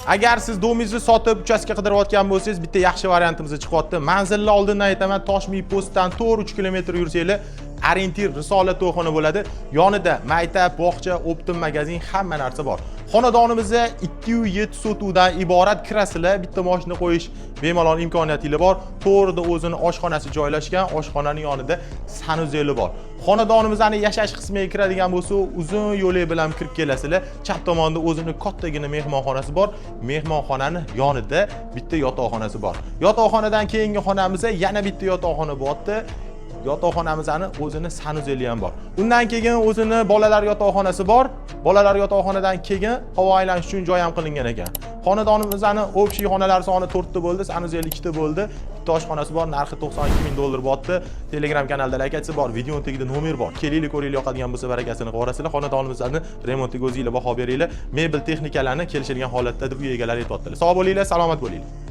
Agar siz domingizni sotib, uchastka qidirayotgan bo'lsangiz, bitta yaxshi variantimiz chiqyapti. Manzilni oldindan aytaman, Toshmi postdan to'g'ri 3 kilometr yursanglar, orientir Risolat to'yxona bo'ladi. Yonida maktab, bog'cha, optim magazin hamma narsa bor. Xonadonimizda 207 sotuvdan iborat kirasizlar, bitta mashina qo'yish bemalol imkoniyatingiz bor. To'g'rida o'zini oshxonasi joylashgan, oshxonaning yonida sanuzeli bor. Xonadonimizning yashash qismiga kiradigan bo'lsa, uzun yo'lak bilan kirib kelasizlar. Chap tomonda o'zini kattagina mehmonxonasi bor. Mehmonxonaning yonida bitta yotoqxonasi bor. Yotoqxonadan keyingi xonamizda yana bitta yotoqxona bor-da. Yotoqxonamizning o'zini sanuzeli ham bor. Undan keyin o'zini bolalar yotoqxonasi bor. Bolalar yotoqxonadan keyin havo aylanish uchun joy ham qilingan ekan. Xonadonimizning общий xonalar soni 4 ta bo'ldi, sanuzeli 2 ta bo'ldi. Bitta oshxonasi bor, narxi $92,000 botdi. Telegram kanalda laykasi bor, video tagida nomer bor. Kelinglar, ko'ringlar, yoqadigan bo'lsa barakasini qilarasizlar. Xonadonimizni remontiga o'zingizlar baho beringlar. Mebel texnikalarni kelishilgan holatda deb uy egalari aytibdilar. Sog' bo'linglar, salomat bo'linglar.